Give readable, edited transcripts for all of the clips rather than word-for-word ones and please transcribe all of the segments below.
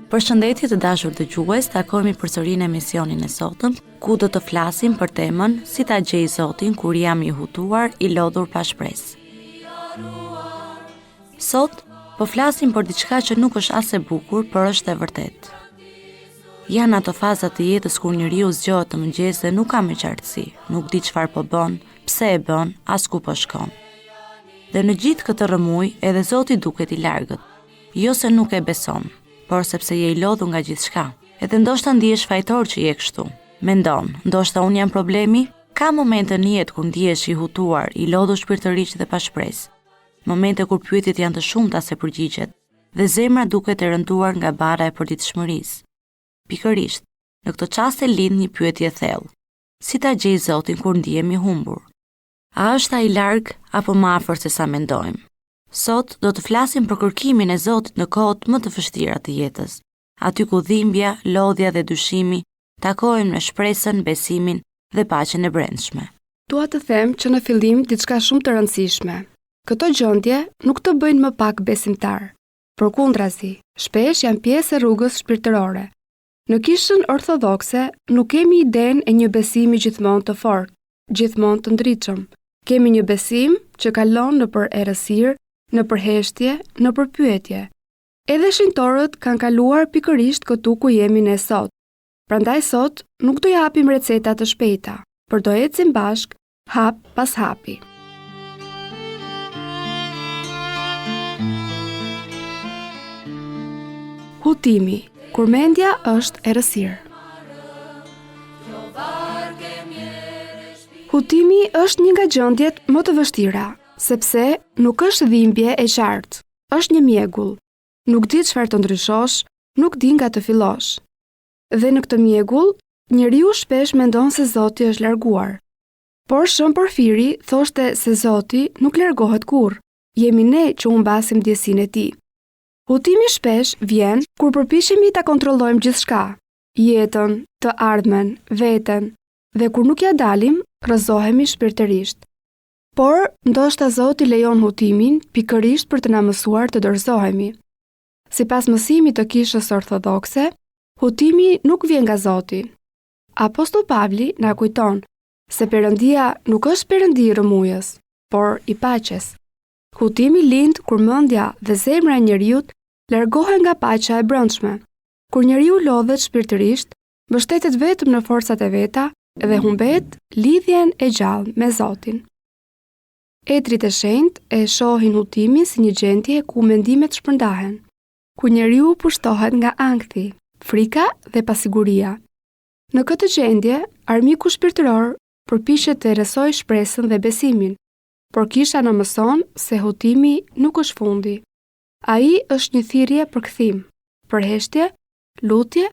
Përshëndetje të dashur dëgjues, takohemi përsëri në emisionin e sotëm, ku do të flasim për temën si ta gjej Zotin kur jam i hutuar, i lodhur pa shpresë. Sot po flasim për diçka që nuk është as e bukur, por është e vërtetë. Janë ato faza të jetës kur njeriu zgjohet të mëngjes dhe nuk ka më qartësi, nuk di çfarë po bën, pse e bën, as ku po shkon. Dhe në gjithë këtë rrëmuj, edhe Zoti duket i largët, jo se nuk e beson, por sepse je i lodhur nga gjithçka. Edhe ndoshta ndihesh fajtor që je kështu. Mendon, ndoshta unë jam problemi? Ka momente në jetë kur ndihesh i hutuar, i lodhur shpirtërisht dhe pa shpresë. Momente kur pyetjet janë të shumta se përgjigjet, dhe zemra duket e rënduar nga bara e përditshmërisë. Pikërisht, në këtë çast e lind një pyetje thellë. Si ta gjej Zotin kur ndihemi humbur? A është ai larg apo më afër se sa mendojmë? Sot do të flasim për kërkimin e Zotit në kohët më të vështira të jetës, aty ku dhimbja, lodhja dhe dyshimi takohen me shpresën, besimin dhe paqen e brendshme. Dua të them që në fillim diçka shumë të rëndësishme. Këto gjendje nuk të bëjnë më pak besimtar. Përkundrazi, shpesh janë pjesë e rrugës shpirtërore. Në kishën ortodokse nuk kemi idenë e një besimi gjithmonë të fortë, gjithmonë të ndritshëm. Kemi një besim që kalon nëpër errësirë, në përheshtje, në përpyetje. Edhe shenjtorët kanë kaluar pikërisht këtu ku jemi ne sot. Prandaj sot nuk do japim receta të shpejta, por do ecim bashk hap pas hapi. Hutimi, kur mendja është errësirë. Hutimi është një nga gjendjet më të vështira, sepse nuk është dhimbje e qartë, është një mjegull. Nuk di çfarë të ndryshosh, nuk di nga të fillosh. Dhe në këtë mjegull, njeriu shpesh mendon se Zoti është larguar. Por Shën Porfiri thoshte se Zoti nuk largohet kurrë, jemi ne që humbasim ndjesinë e tij. Hutimi shpesh vjen kur përpiqemi ta kontrollojmë gjithçka, jetën, të ardhmen, veten, dhe kur nuk ja dalim, rrëzohemi shpirtërisht. Por, ndoshta Zoti lejon hutimin pikërisht për të na mësuar të dorëzohemi. Sipas mësimit të kishës ortodokse, hutimi nuk vjen nga Zoti. Apostoll Pavli na kujton se Perëndia nuk është Perëndi i rrëmujës, por i paqes. Hutimi lind kur mendja dhe zemra e njeriu largohen nga paqja e brendshme. Kur njeriu lodhet shpirtërisht, mbështetet vetëm në forcat e veta dhe humbet lidhjen e gjallë me Zotin. Etrit e shenjtë e shohin hutimin si një gjendje ku mendimet shpërndahen, ku njeriu pushtohet nga ankthi, frika dhe pasiguria. Në këtë gjendje, armiku shpirtëror përpiqet të erësojë shpresën dhe besimin, por kisha na mëson se hutimi nuk është fundi. Ai është një thirrje për kthim, përheshtje, lutje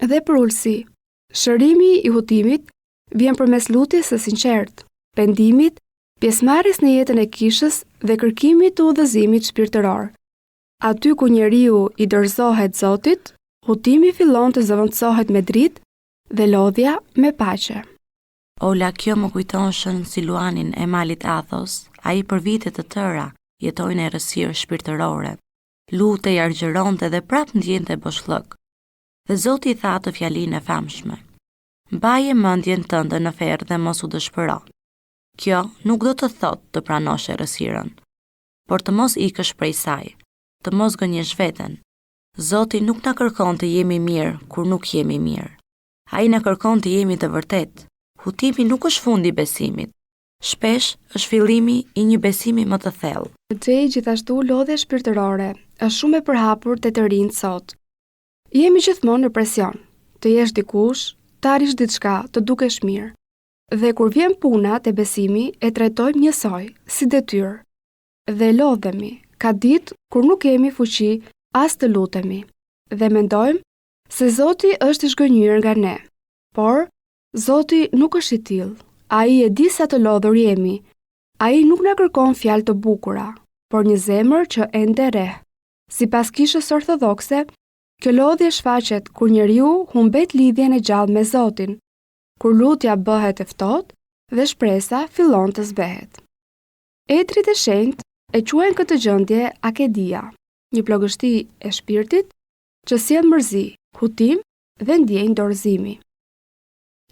dhe për ulësi. Shërimi i hutimit vjen përmes lutjes së sinqertë, pendimit, pjesëmarrjes në jetën e kishës dhe kërkimit të udhëzimit shpirtëror. Aty ku njeriu i dorëzohet Zotit, hutimi fillon të zëvendësohet me dritë dhe lodhja me paqe. Ola, kjo më kujton Shën Siluanin e malit Athos, ai për vite të tëra jetoi në errësirë shpirtërore. Lutej, argjëronte dhe prap ndjente boshllëk. Dhe Zoti i tha atë fjalinë e famshme: Mbaje mendjen tënde në ferr dhe mos u dëshpëro. Kjo nuk do të thotë të pranosh errësirën, por të mos ikësh prej saj, të mos gënjesh veten. Zoti nuk na kërkon të jemi mirë kur nuk jemi mirë. Ai na kërkon të jemi të vërtetë. Hutimi nuk është fundi i besimit. Shpesh është fillimi i një besimi më të thellë. Gjej gjithashtu lodhje shpirtërore është shumë e përhapur te të rinjt sot. Jemi gjithmonë në presion, të jesh dikush, të arrish diçka, të dukesh mirë. Dhe kur vjen puna te besimi, e trajtojmë njësoj, si detyrë. Dhe lodhemi, ka ditë kur nuk kemi fuqi as të lutemi. Dhe mendojmë se Zoti është i zhgënjur nga ne. Por, Zoti nuk është i tillë. Ai e di sa të lodhur jemi. Ai nuk na kërkon fjalë të bukura, por një zemër që ende re. Sipas kishës ortodokse, kjo lodhje shfaqet kur njeriu humbet lidhjen e gjallë me Zotin, kur lutja bëhet e ftohtë dhe shpresa fillon të zbehet. Etrit e shenjtë e quajnë këtë gjendje akedia, një plagështi e shpirtit që sjell mërzi, hutim dhe ndjenjë dorëzimi.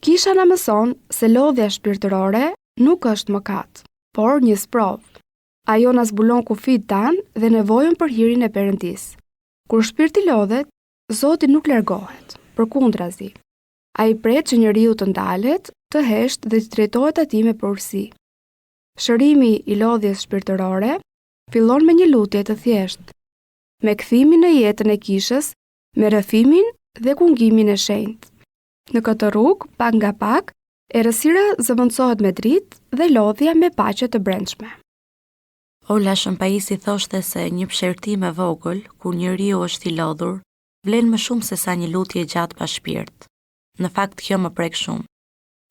Kisha na mëson se lodhja shpirtërore nuk është mëkat, por një sprovë. Ajo na zbulon kufit tan dhe nevojën për hirin e Perëndis. Kur shpirti lodhet, Zoti nuk largohet, përkundrazi. Ai pret që njeriu të ndalet, të hesht dhe të drejtohet atij me porsi. Shërimi i lodhjes shpirtërore fillon me një lutje të thjeshtë, me kthimin në jetën e kishës, me rrëfimin dhe kungimin e shenjtë. Në këtë rrugë, pak nga pak, errësira zëvendësohet me dritë dhe lodhja me paqe të brendshme. Ola Shëmpaisi thoshte se një pëshertim e vogël, kur njeriu është i lodhur, vlen më shumë se sa një lutje gjatë pa shpirt. Në fakt kjo më prek shumë,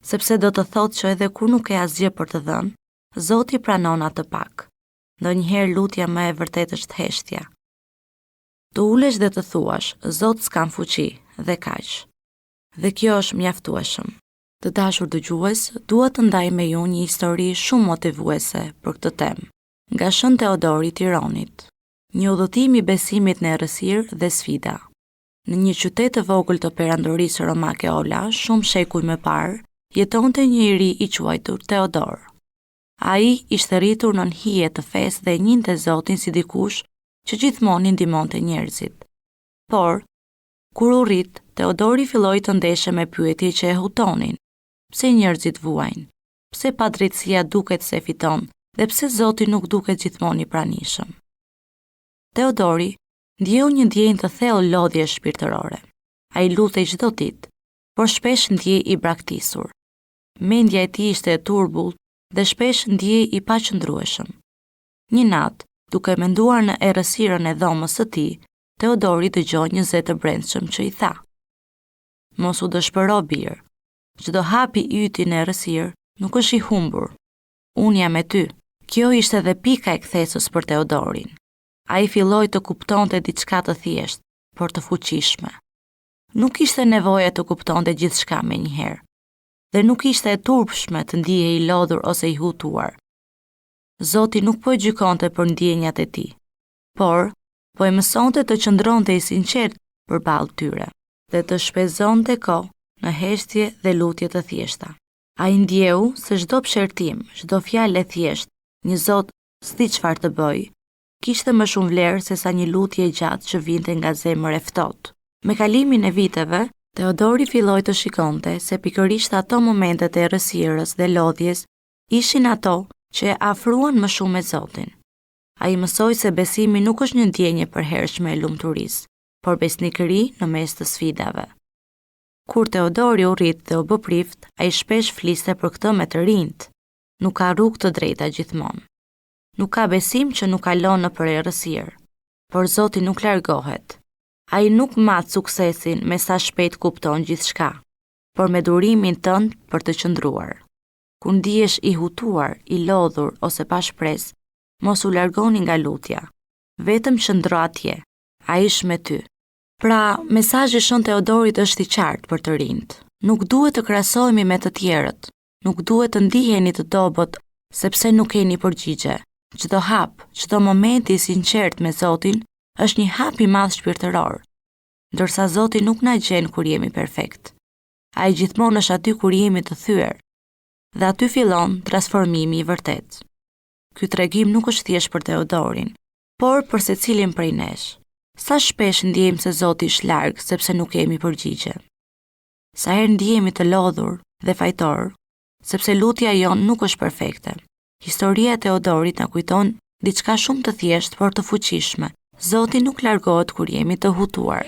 sepse do të thotë që edhe kur nuk e asgjë për të dhënë, Zoti pranon atë pak. Ndonjëherë lutja më e vërtetë është heshtja. Të ulesh dhe të thuash, Zot s'kam fuqi, dhe kaq. Dhe kjo është mjaftueshëm. Të dashur dëgjues, dua të ndaj me ju një histori shumë motivuese për këtë temë, nga Shën Teodori i Tiranit. Një udhëtim i besimit në errësirë dhe sfida. Në një qytet të vogël të perandorisë romake Ola, shumë shekuj më parë, jetonte një i ri i quajtur Teodor. Ai ishte rritur nën hije të fesë dhe njinte Zotin si dikush që gjithmonë i ndihmonte njerëzit. Por, kur u rrit, Teodori filloi të ndeshe me pyetje që e hutonin. Pse njerëzit vuajnë? Pse padrejtësia duket se fiton dhe pse Zoti nuk duket gjithmonë i pranishëm? Teodori ndjeu një ndjenjë të thellë lodhje shpirtërore. Ai lutej çdo ditë, por shpesh ndjej i braktisur. Mendja e tij ishte e turbullt dhe shpesh ndjej i paqëndrueshëm. Një natë, duke menduar në errësirën e dhomës së tij, Teodori dëgjoi një zë të brendshëm që i tha: "Mos u dëshpëro birë. Çdo hap i yti në errësirë nuk është i humbur. Unë jam me ty." Kjo ishte edhe pika e kthesës për Teodorin. Ai filloi të kuptonte diçka të thjeshtë, por të fuqishme. Nuk ishte nevoja të kuptonte gjithçka menjëherë, dhe nuk ishte e turpshme të ndihej i lodhur ose i hutuar. Zoti nuk po e gjykonte për ndjenjat e tij, por po e mësonte të qëndronte i sinqert përballë tyre dhe të shpenzonte kohë në heshtje dhe lutje të thjeshta. Ai ndjeu se çdo pëshertim, çdo fjalë e thjeshtë, një Zot s'di çfarë të bëj, kishte më shumë vlerë se sa një lutje e gjatë që vinte nga zemër e ftohtë. Me kalimin e viteve, Teodori filloi të shikonte se pikërisht ato momentet e errësirës dhe lodhjes ishin ato që e afruan më shumë me Zotin. Ai mësoi se besimi nuk është një ndjenjë e përhershme e lumturisë, por besnikëri në mes të sfidave. Kur Teodori u rrit dhe u bë prift, ai shpesh fliste për këtë me të rinjt. Nuk ka rrugë të drejta gjithmonë. Nuk ka besim që nuk kalon nëpër errësirë, por Zoti nuk largohet. Ai nuk mat suksesin me sa shpejt kupton gjithçka, por me durimin tënd për të qëndruar. Kur ndihesh i hutuar, i lodhur ose pa shpresë, mos u largoni nga lutja. Vetëm qëndro atje, ai është me ty. Pra, mesazhi Shën Teodorit është i qartë për të rinjt. Nuk duhet të krahasohemi me të tjerët. Nuk duhet të ndiheni të dobët sepse nuk keni përgjigje. Çdo hap, çdo moment i sinqert me Zotin është një hap i madh shpirtëror. Ndërsa Zoti nuk na gjen kur jemi perfekt. Ai gjithmonë është aty kur jemi të thyer. Dhe aty fillon transformimi i vërtet. Ky tregim nuk është thjesht për Teodorin, por për secilin prej nesh. Sa shpesh ndjejmë se Zoti është larg sepse nuk kemi përgjigje. Sa herë ndjehemi të lodhur dhe fajtor, sepse lutja jon nuk është perfekte. Historia e Teodorit na kujton diçka shumë të thjeshtë por të fuqishme. Zoti nuk largohet kur jemi të hutuar.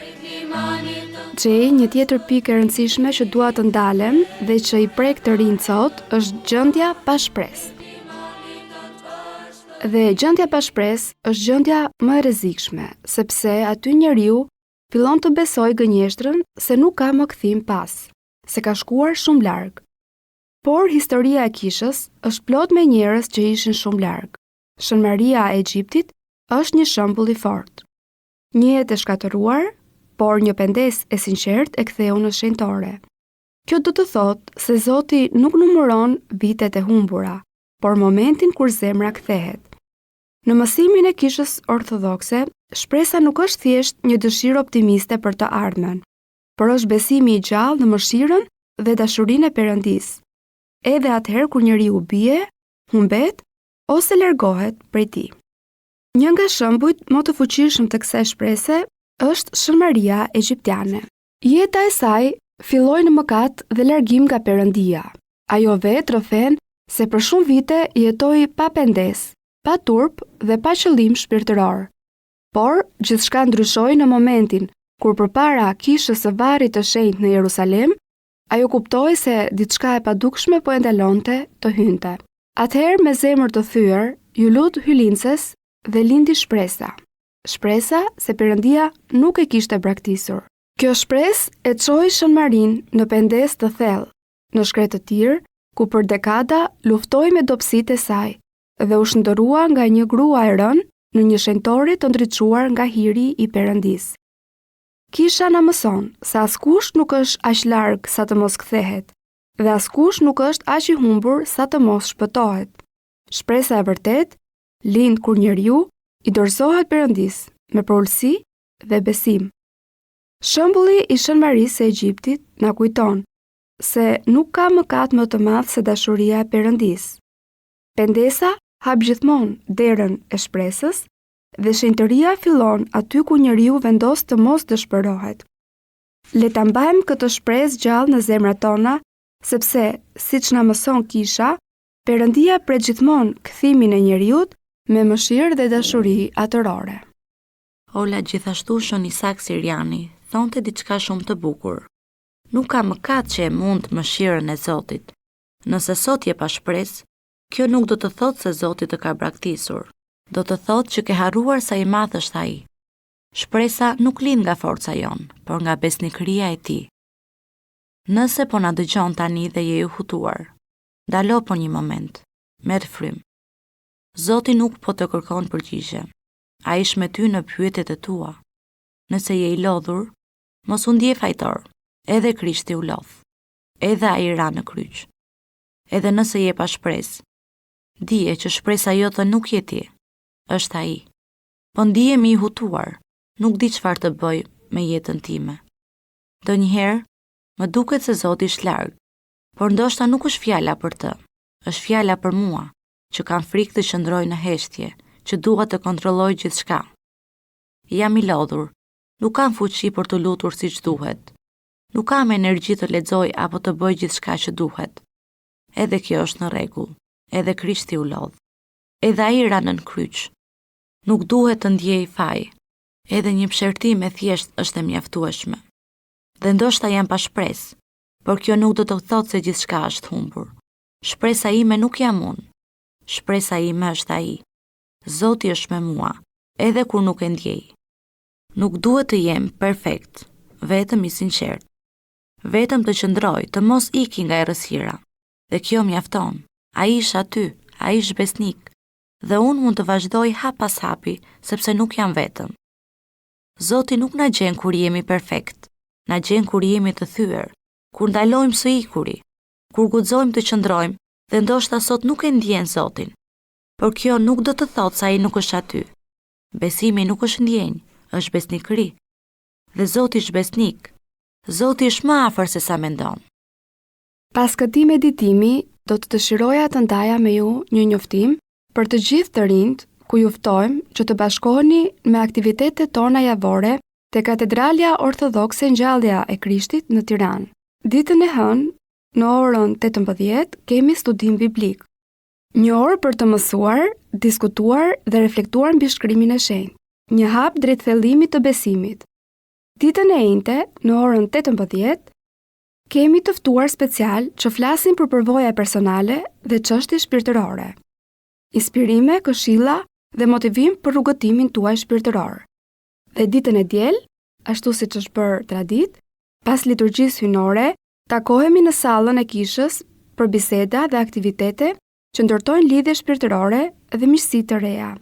Një tjetër pikë e rëndësishme që dua të ndalem dhe që i prek të rinj sot është gjendja pa shpresë. Dhe gjendja pa shpresë është gjendja më e rrezikshme, sepse aty njeriu fillon të besojë gënjeshtrën se nuk ka më kthim pas, se ka shkuar shumë larg. Por historia e kishës është plot me njerëz që ishin shumë larg. Shën Maria e Egjiptit është një shembull i fortë. Një jetë e shkatëruar, por një pendes e sinqert e ktheu në shenjtore. Kjo do të thotë se Zoti nuk numëron vitet e humbura, por momentin kur zemra kthehet. Në mësimin e kishës ortodokse, Shpresa nuk është thjesht një dëshirë optimiste për të ardhmen, por është besimi i gjallë në mëshirën dhe dashurinë e Perëndisë. Edhe atëherë kur njeriu bie, humbet ose largohet prej tij. Një nga shembujt më të fuqishëm të kësaj shprese është Shën Maria Egjiptiane. Jeta e saj filloi në mëkat dhe largim nga Perëndia. Ajo vetë rrëfen se për shumë vite jetoi pa pendes, pa turp dhe pa qëllim shpirtëror. Por gjithçka ndryshoi në momentin kur përpara kishës së varrit të shenjtë në Jerusalem, ajo kuptoi se diçka e padukshme po e ndalonte të hynte. Atëherë me zemër të thyer, ju lut hylinces dhe lindi shpresa. Shpresa se Perëndia nuk e kishte braktisur. Kjo shpresë e çoi Shën Marin në pendes të thellë, në shkret të tir, ku për dekada luftoi me dobësitë e saj dhe u shndërrua nga një grua e rënë në një shenjtore të ndriçuar nga hiri i Perëndisë. Kisha na mëson se askush nuk është aq larg sa të mos kthehet, dhe askush nuk është aq i humbur sa të mos shpëtohet. Shpresa e vërtet lind kur njeriu i dorëzohet Perëndisë me porulsi dhe besim. Shembulli i Shën Marisë së Egjiptit na kujton se nuk ka mëkat më të madh se dashuria e Perëndisë. Pendesa hap gjithmonë derën e shpresës dhe shenjtëria fillon aty ku njeriu vendos të mos dëshpërohet. Le ta mbajmë këtë shpresë gjallë në zemrat tona, sepse siç na mëson Kisha, Perëndia pret gjithmonë kthimin e njeriut me mëshirë dhe dashuri atërore. Ola, gjithashtu Shën Isak Siriani thonte diçka shumë të bukur. Nuk ka mëkat që e mund mëshirën e Zotit. Nëse sot je pa shpresë, kjo nuk do të thotë se Zoti të ka braktisur. Do të thotë që ke harruar sa i madh është ai. Shpresa nuk lind nga forca jon, por nga besnikëria e tij. Nëse po na dëgjon tani dhe je i hutuar, ndalo po një moment, merr frym. Zoti nuk po të kërkon përgjigje. Ai është me ty në pyetjet e tua. Nëse je i lodhur, mos u ndje fajtor. Edhe Krishti u lodh. Edhe ai ra në kryq. Edhe nëse je pa shpresë, dije që shpresa jote nuk je ti, është ai. Po ndihemi i hutuar, nuk di çfarë të bëj me jetën time. Donjëherë më duket se Zoti është larg, por ndoshta nuk është fjala për të. Është fjala për mua, që kam frikë të qëndroj në heshtje, që dua të kontrolloj gjithçka. Jam i lodhur, nuk kam fuqi për të lutur siç duhet. Nuk kam energji të lexoj apo të bëj gjithçka që duhet. Edhe kjo është në rregull. Edhe Krishti u lodh. Edhe ai ra nën kryq. Nuk duhet të ndjej faj. Edhe një pëshertim e thjesht është e mjaftueshme. Dhe ndoshta jam pa shpresë, por kjo nuk do të thotë se gjithçka është humbur. Shpresa ime nuk jam unë. Shpresa ime është ai. Zoti është me mua, edhe kur nuk e ndjej. Nuk duhet të jem perfekt, vetëm i sinqert. Vetëm të qëndroj, të mos iki nga errësira. Dhe kjo mjafton. Ai është aty, ai është besnik. Dhe unë mund të vazhdoj hap pas hapi, sepse nuk jam vetëm. Zoti nuk na gjen kur jemi perfekt. Na gjen kur jemi të thyer, kur ndalojmë së ikuri, kur guxojmë të qëndrojmë dhe ndoshta sot nuk e ndjen Zotin. Por kjo nuk do të thotë se ai nuk është aty. Besimi nuk është ndjenjë, është besnikëri. Dhe Zoti është besnik. Zoti është më afër se sa mendon. Pas këtij meditimi, do të dëshiroja të ndaja me ju një njoftim për të gjithë të rinjt, ku ju ftojmë që të bashkoheni me aktivitetet tona javore te Katedralja Ortodokse Ngjallja e Krishtit në Tiranë. Ditën e hënë, në orën 18, kemi studim biblik. Një orë për të mësuar, diskutuar dhe reflektuar mbi shkrimin e shenjtë. Një hap drejt thellimit të besimit. Ditën e njëjtë, në orën 18, kemi të ftuar special që flasin për përvoja personale dhe çështje shpirtërore. Inspirime, këshilla dhe motivim për rrugëtimin tuaj shpirtëror. Dhe ditën e diel, ashtu siç është bërë tradit, pas liturgjisë hynore, takohemi në sallën e kishës për biseda dhe aktivitete që ndërtojnë lidhje shpirtërore dhe miqësi të reja.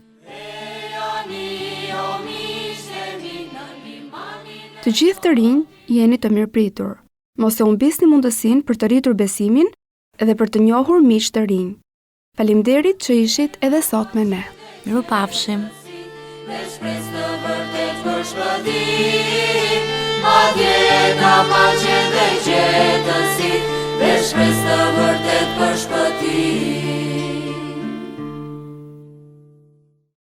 Të gjithë të rinj jeni të mirëpritur. Mos e humbisni mundësinë për të rritur besimin dhe për të njohur miq të rinj. Faleminderit që ishit edhe sot me ne. Mirupafshim. shpëtim, atje ka paqen dhe qetësi, dhe shpresë të